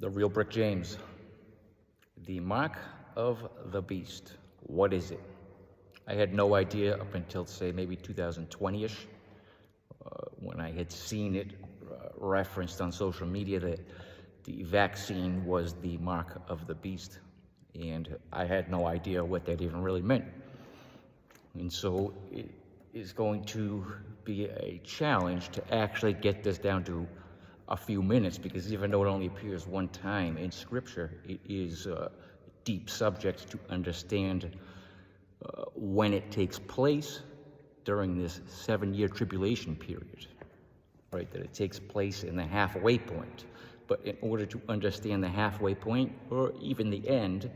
The real Brick James. The mark of the beast. What is it? I had no idea up until, say, maybe 2020-ish, when I had seen it referenced on social media that the vaccine was the mark of the beast. And I had no idea what that even really meant. And so it is going to be a challenge to actually get this down to a few minutes, because even though it only appears one time in Scripture, it is a deep subject to understand when it takes place during this 7-year tribulation period, right? That it takes place in the halfway point. But in order to understand the halfway point, or even the end,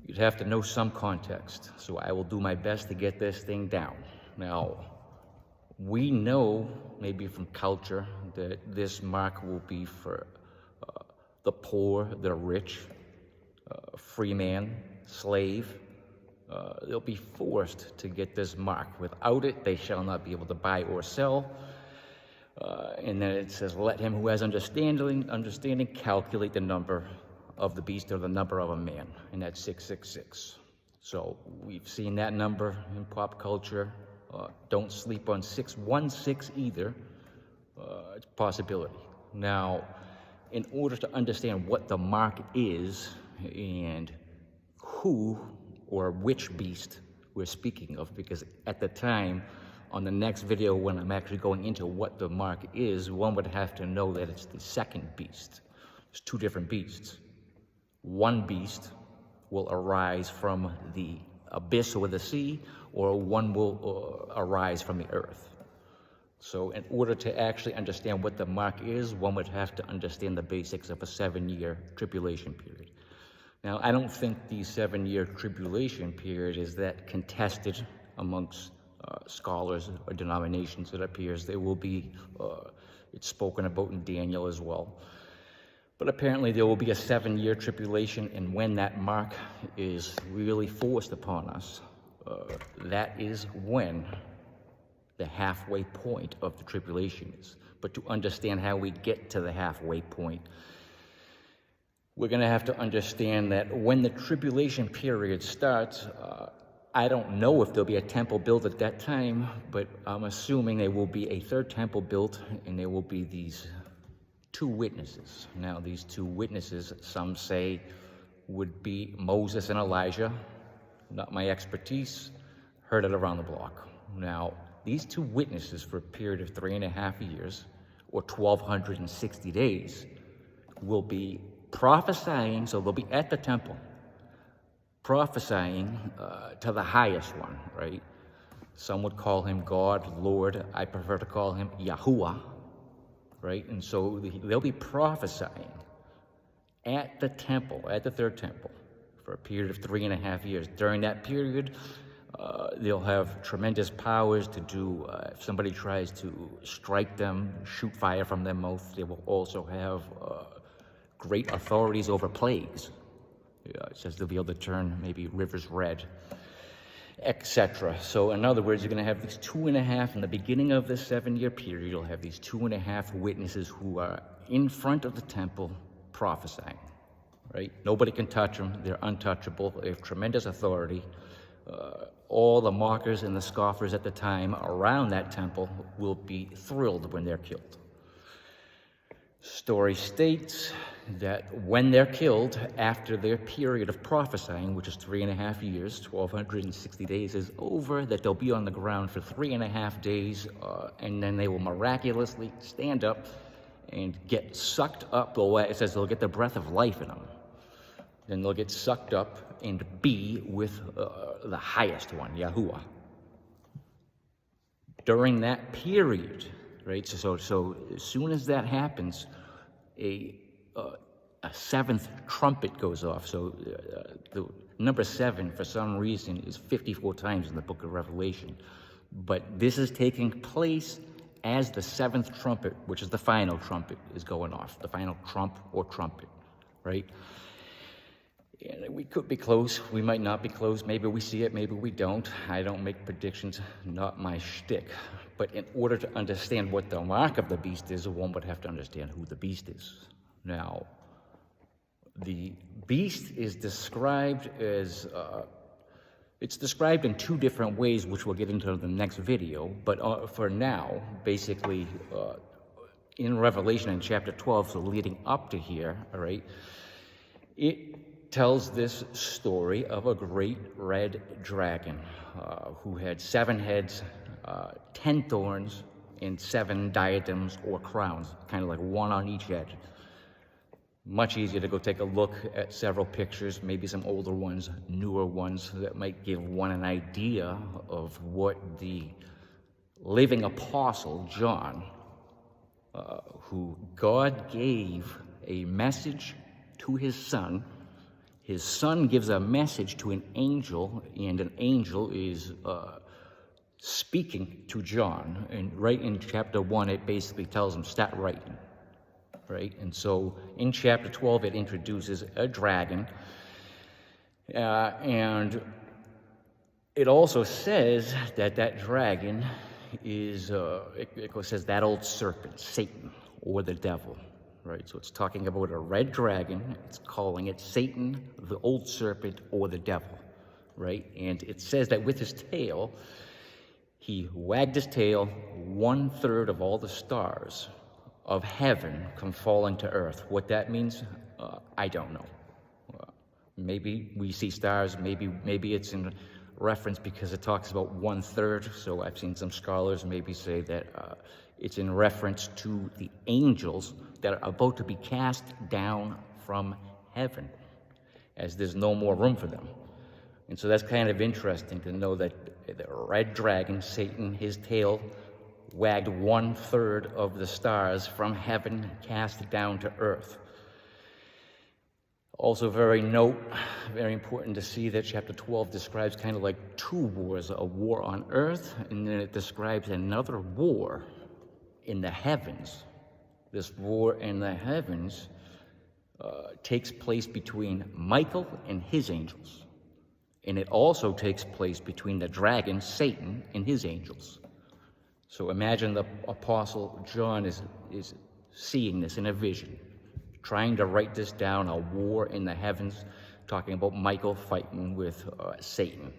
you'd have to know some context. So I will do my best to get this thing down. Now, we know, maybe from culture, that this mark will be for the poor, the rich, free man, slave. They'll be forced to get this mark. Without it, they shall not be able to buy or sell. And then it says, let him who has understanding calculate the number of the beast, or the number of a man, and that's 666. So we've seen that number in pop culture. Don't sleep on 616 either. It's a possibility. Now, in order to understand what the mark is and who or which beast we're speaking of, because at the time, on the next video when I'm actually going into what the mark is, one would have to know that it's the second beast. There's two different beasts. One beast will arise from the abyss or the sea, or one will arise from the earth. So in order to actually understand what the mark is, one would have to understand the basics of a 7-year tribulation period. Now, I don't think the 7-year tribulation period is that contested amongst scholars or denominations. It appears there will be, it's spoken about in Daniel as well. But apparently there will be a 7-year tribulation, and when that mark is really forced upon us, that is when the halfway point of the tribulation is. But to understand how we get to the halfway point, we're going to have to understand that when the tribulation period starts, I don't know if there'll be a temple built at that time, but I'm assuming there will be a third temple built, and there will be these two witnesses. Now, these two witnesses, some say, would be Moses and Elijah. Not my expertise, heard it around the block. Now, these two witnesses for a period of 3.5 years, or 1,260 days, will be prophesying, so they'll be at the temple, prophesying to the highest one, right? Some would call him God, Lord. I prefer to call him Yahuwah, right? And so they'll be prophesying at the temple, at the third temple, for a period of 3.5 years. During that period, they'll have tremendous powers to do, if somebody tries to strike them, shoot fire from their mouth. They will also have great authorities over plagues. It says they'll be able to turn maybe rivers red, etc. So in other words, you're going to have these 2.5, in the beginning of this 7-year period, you'll have these 2.5 witnesses who are in front of the temple prophesying, right? Nobody can touch them. They're untouchable. They have tremendous authority. All the mockers and the scoffers at the time around that temple will be thrilled when they're killed. Story states that when they're killed, after their period of prophesying, which is 3.5 years, 1,260 days is over, that they'll be on the ground for 3.5 days, and then they will miraculously stand up and get sucked up. It says they'll get the breath of life in them. Then they'll get sucked up and be with the highest one, Yahuwah. During that period, right? So as soon as that happens, a seventh trumpet goes off. So the number 7, for some reason, is 54 times in the book of Revelation. But this is taking place as the 7th trumpet, which is the final trumpet, is going off. The final trump or trumpet, right? And we could be close. We might not be close. Maybe we see it. Maybe we don't. I don't make predictions. Not my shtick. But in order to understand what the mark of the beast is, one would have to understand who the beast is. Now, The beast is described as, it's described in two different ways, which we'll get into in the next video. But for now, basically, in Revelation in chapter 12, so leading up to here, all right, it tells this story of a great red dragon who had 7 heads, 10 thorns, and 7 diadems or crowns, kind of like one on each head. Much easier to go take a look at several pictures, maybe some older ones, newer ones, that might give one an idea of what the living apostle, John, who God gave a message to his son gives a message to an angel, and an angel is speaking to John. And right in chapter 1, it basically tells him, start writing. Right? And so in chapter 12, it introduces a dragon. And it also says that dragon is, it says that old serpent, Satan, or the devil. Right? So it's talking about a red dragon. It's calling it Satan, the old serpent, or the devil. Right? And it says that with his tail, he wagged his tail, 1/3 of all the stars of heaven come falling to earth. What that means, I don't know. Maybe we see stars, maybe it's in reference because it talks about 1/3, so I've seen some scholars maybe say that it's in reference to the angels that are about to be cast down from heaven, as there's no more room for them. And so that's kind of interesting to know that the red dragon, Satan, his tail wagged 1/3 of the stars from heaven cast down to earth. Also very important to see that chapter 12 describes kind of like 2 wars, a war on earth, and then it describes another war in the heavens. This war in the heavens takes place between Michael and his angels. And it also takes place between the dragon, Satan, and his angels. So imagine the Apostle John is seeing this in a vision, trying to write this down, a war in the heavens, talking about Michael fighting with Satan.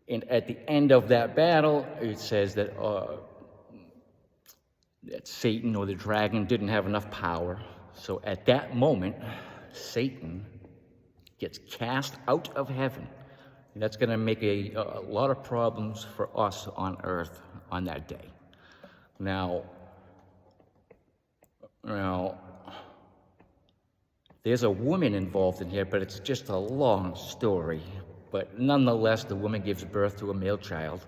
And at the end of that battle, it says that Satan, or the dragon, didn't have enough power. So at that moment, Satan gets cast out of heaven. And that's going to make a lot of problems for us on earth on that day. Now, there's a woman involved in here, but it's just a long story. But nonetheless, the woman gives birth to a male child.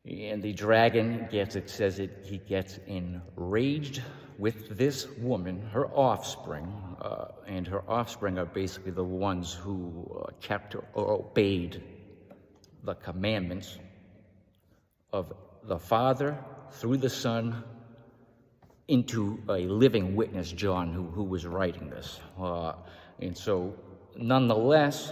And the dragon he gets enraged with this woman, her offspring, and her offspring are basically the ones who kept or obeyed the commandments of the Father through the Son into a living witness, John, who was writing this. And so, nonetheless,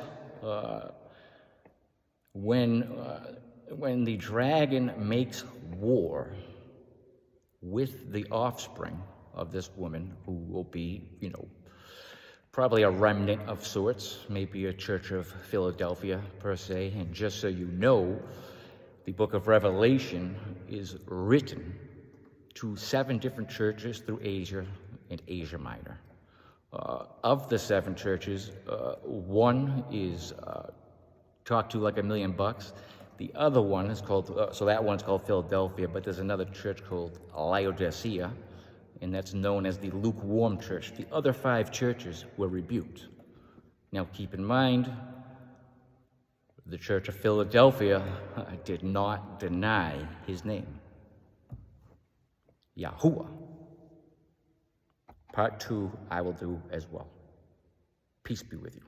when the dragon makes war with the offspring of this woman, who will be, probably a remnant of sorts, maybe a church of Philadelphia per se, and just so you know, the book of Revelation is written to 7 different churches through Asia and Asia Minor. Of the 7 churches, one is talked to like $1 million. The other one is called, so that one's called Philadelphia, but there's another church called Laodicea, and that's known as the lukewarm church. The other 5 churches were rebuked. Now keep in mind, the church of Philadelphia did not deny his name, Yahuwah. Part 2 I will do as well. Peace be with you.